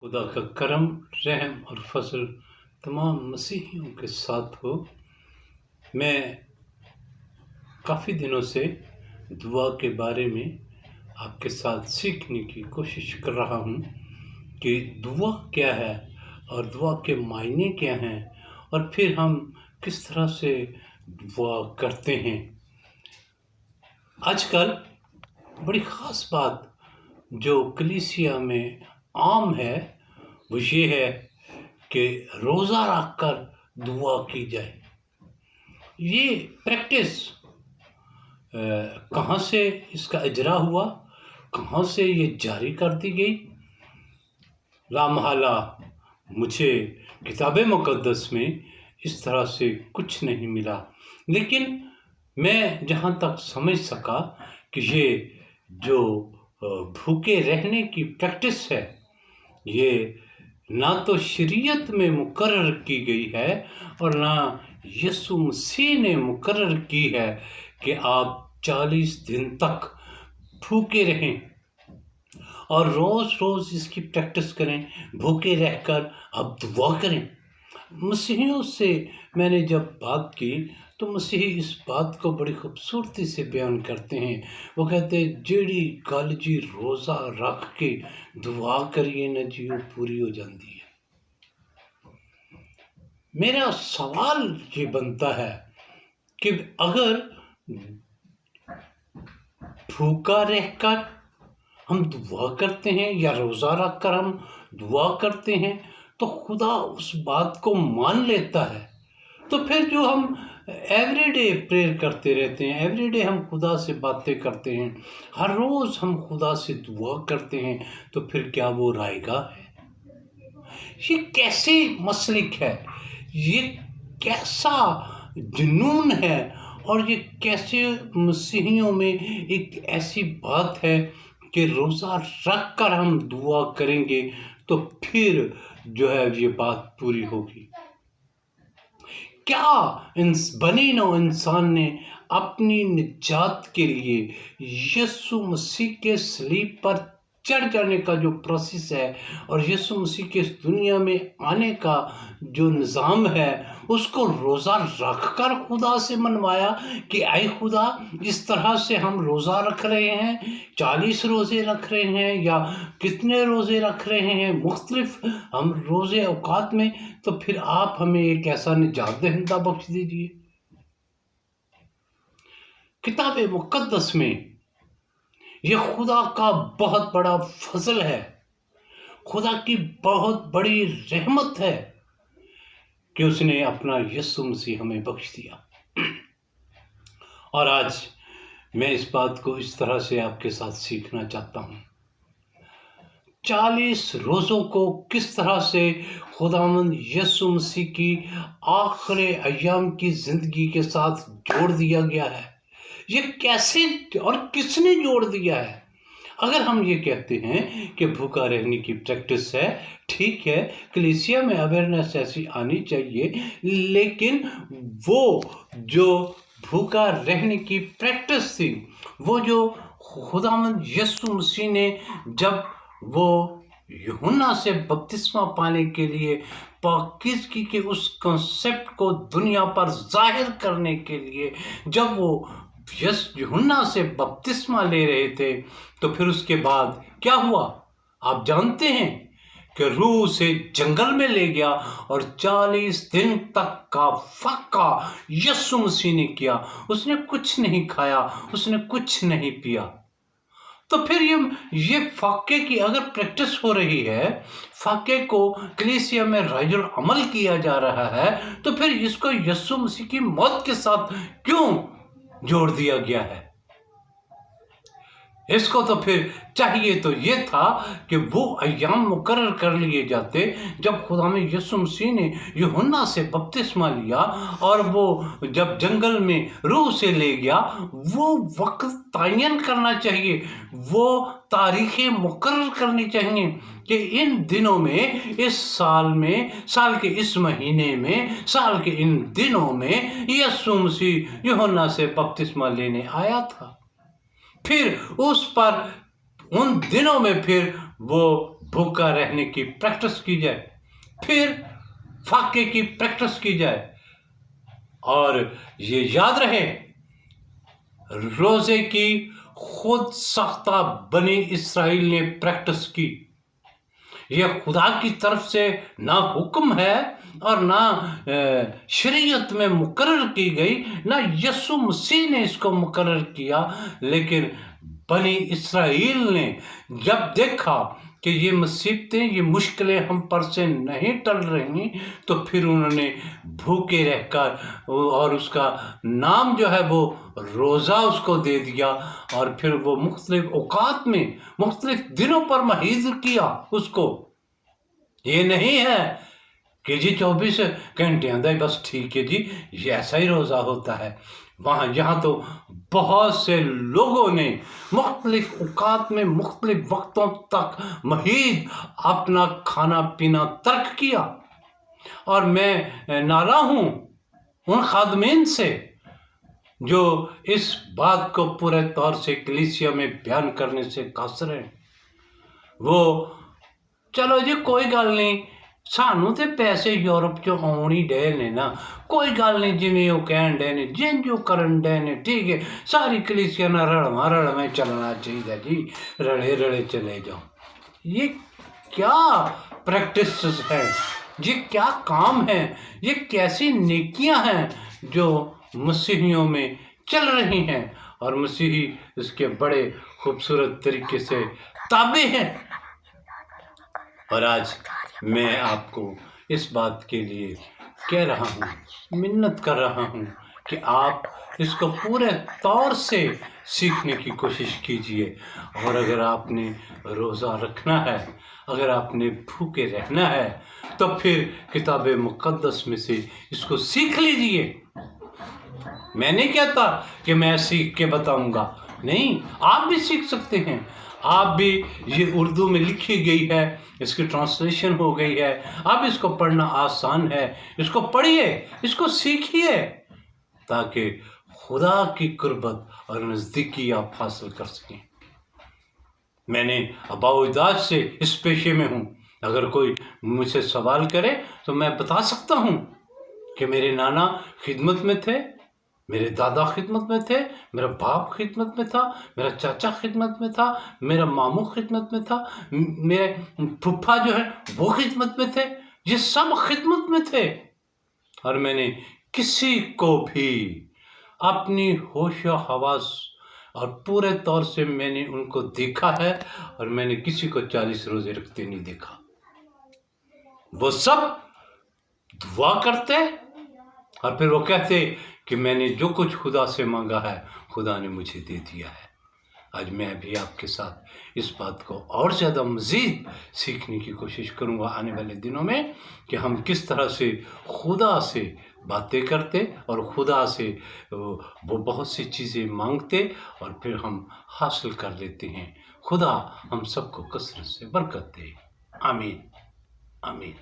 खुदा का करम, रहम और फजल तमाम मसीहियों के साथ हो। मैं काफ़ी दिनों से दुआ के बारे में आपके साथ सीखने की कोशिश कर रहा हूँ कि दुआ क्या है और दुआ के मायने क्या हैं और फिर हम किस तरह से दुआ करते हैं। आजकल बड़ी ख़ास बात जो कलीसिया में आम है वो ये है कि रोज़ा रख कर दुआ की जाए। ये प्रैक्टिस कहाँ से इसका इजरा हुआ, कहाँ से ये जारी कर दी गई, लामहला मुझे किताब मुक़द्दस में इस तरह से कुछ नहीं मिला। लेकिन मैं जहाँ तक समझ सका कि ये जो भूखे रहने की प्रैक्टिस है, ये ना तो शरीयत में मुकर्रर की गई है और ना यीशु मसीह ने मुकर्रर की है कि आप 40 दिन तक भूखे रहें और रोज़ रोज़ इसकी प्रैक्टिस करें, भूखे रहकर आप दुआ करें। मसीहियों से मैंने जब बात की तो मसीही इस बात को बड़ी खूबसूरती से बयान करते हैं। वो कहते हैं जेड़ी गल जी रोज़ा रख के दुआ करिए ना जी वो पूरी हो जाती है। मेरा सवाल ये बनता है कि अगर भूखा रहकर हम दुआ करते हैं या रोज़ा रख कर हम दुआ करते हैं तो खुदा उस बात को मान लेता है। तो फिर जो हम एवरीडे प्रेयर करते रहते हैं, एवरीडे हम खुदा से बातें करते हैं, हर रोज़ हम खुदा से दुआ करते हैं, तो फिर क्या वो रायगा है? ये कैसे मसलिक है, ये कैसा जुनून है और ये कैसे मसीहियों में एक ऐसी बात है कि रोज़ा रख कर हम दुआ करेंगे तो फिर जो है ये बात पूरी होगी। क्या बनी नौ इंसान ने अपनी निजात के लिए यीशु मसीह के सलीब पर चढ़ जाने का जो प्रोसेस है और यीशु मसीह के इस दुनिया में आने का जो निज़ाम है उसको रोज़ा रख कर खुदा से मनवाया कि आए खुदा इस तरह से हम रोज़ा रख रहे हैं, 40 रोज़े रख रहे हैं या कितने रोज़े रख रहे हैं मुख्तलिफ हम रोज़े औकात में, तो फिर आप हमें एक ऐसा निजात दहिंदा बख्श दीजिए। किताब मुक़द्दस में यह खुदा का बहुत बड़ा फजल है, खुदा की बहुत बड़ी रहमत है कि उसने अपना यीशु मसीह हमें बख्श दिया। और आज मैं इस बात को इस तरह से आपके साथ सीखना चाहता हूँ। 40 रोज़ों को किस तरह से खुदावंद यीशु मसीह की आखिरी अय्याम की ज़िंदगी के साथ जोड़ दिया गया है, ये कैसे और किसने जोड़ दिया है। अगर हम ये कहते हैं कि भूखा रहने की प्रैक्टिस है, ठीक है, कलीसिया में अवेयरनेस ऐसी आनी चाहिए, लेकिन वो जो भूखा रहने की प्रैक्टिस थी, वो जो खुदावंद यीशु मसीह ने जब वो यूहन्ना से बपतिस्मा पाने के लिए पाकीज़गी के उस कॉन्सेप्ट को दुनिया पर जाहिर करने के लिए जब वो यूहन्ना से बपतिस्मा ले रहे थे, तो फिर उसके बाद क्या हुआ आप जानते हैं कि रूह से जंगल में ले गया और 40 दिन तक का फाका यीशु मसीह ने किया। उसने कुछ नहीं खाया, उसने कुछ नहीं पिया। तो फिर ये फाके की अगर प्रैक्टिस हो रही है, फाके को कलीसिया में राजुल अमल किया जा रहा है, तो फिर इसको यीशु मसीह की मौत के साथ क्यों जोड़ दिया गया है? इसको तो फिर चाहिए तो ये था कि वो अय्याम मुकर्रर कर लिए जाते जब खुदा में यीशु मसीह ने यूहन्ना से बपतिस्मा लिया और वो जब जंगल में रूह से ले गया, वो वक्त तयन करना चाहिए, वो तारीखें मुकर्रर करनी चाहिए कि इन दिनों में, इस साल में, साल के इस महीने में, साल के इन दिनों में यीशु मसीह यूहन्ना से बपतिस्मा लेने आया था। फिर उस पर उन दिनों में फिर वो भूखा रहने की प्रैक्टिस की जाए, फिर फाके की प्रैक्टिस की जाए। और ये याद रहे, रोजे की खुद साख्ता बनी इसराइल ने प्रैक्टिस की। यह खुदा की तरफ से ना हुक्म है और ना शरीयत में मुकर्रर की गई, ना यीशु मसीह ने इसको मुकर्रर किया, लेकिन बनी इसराइल ने जब देखा कि ये मुसीबतें, ये मुश्किलें हम पर से नहीं टल रही, तो फिर उन्होंने भूखे रहकर, और उसका नाम जो है वो रोज़ा उसको दे दिया, और फिर वो मुख्तलिफ औकात में मुख्तलिफ दिनों पर महीज किया उसको। ये नहीं है कि जी 24 घंटे आंदा ही बस ठीक है जी, ये ऐसा ही रोज़ा होता है। यहाँ तो बहुत से लोगों ने मुख्तलिफ औकात में मुख्तलिफ वक्तों तक महीद अपना खाना पीना तर्क किया। और मैं नाराज़ हूँ उन खादमीन से जो इस बात को पूरे तौर से कलीसिया में बयान करने से कासर हैं। वो चलो जी कोई गल नहीं, सानू तो पैसे यूरोप चों आउण ही डे ने ना, कोई गल नहीं, जिवें वो कहण डे ने, जिंज वो करन डे ने, ठीक है, सारी कलीसिया नाल रलवां चलना चाहिए जी, रले रले चले जाओ। ये क्या प्रैक्टिस है, ये क्या काम है, ये कैसी नेकियां हैं जो मसीहियों में चल रही हैं, और मसीही इसके बड़े खूबसूरत तरीके से ताबे हैं। और आज मैं आपको इस बात के लिए कह रहा हूँ, मिन्नत कर रहा हूँ कि आप इसको पूरे तौर से सीखने की कोशिश कीजिए। और अगर आपने रोज़ा रखना है, अगर आपने भूखे रहना है, तो फिर किताब मुक़द्दस में से इसको सीख लीजिए। मैं नहीं कहता कि मैं सीख के बताऊंगा, नहीं, आप भी सीख सकते हैं। आप भी, ये उर्दू में लिखी गई है, इसकी ट्रांसलेशन हो गई है, आप इसको पढ़ना आसान है, इसको पढ़िए, इसको सीखिए, ताकि खुदा की कुर्बत और नज़दीकी आप हासिल कर सकें। मैंने अबाउदाद से इस पेशे में हूँ। अगर कोई मुझसे सवाल करे तो मैं बता सकता हूँ कि मेरे नाना खिदमत में थे, मेरे दादा खिदमत में थे, मेरा बाप खिदमत में था, मेरा चाचा खिदमत में था, मेरा मामू खिदमत में था, मेरे फूफा जो है वो खिदमत में थे, ये सब खिदमत में थे। और मैंने किसी को भी अपनी होश व हवास और पूरे तौर से मैंने उनको देखा है, और मैंने किसी को 40 रोजे रखते नहीं देखा। वो सब दुआ करते और फिर वो कहते कि मैंने जो कुछ खुदा से मांगा है खुदा ने मुझे दे दिया है। आज मैं भी आपके साथ इस बात को और ज़्यादा मज़ीद सीखने की कोशिश करूँगा आने वाले दिनों में, कि हम किस तरह से खुदा से बातें करते और खुदा से वो बहुत सी चीज़ें मांगते और फिर हम हासिल कर लेते हैं। खुदा हम सबको कसरत से बरकत दे। आमीन, आमीन।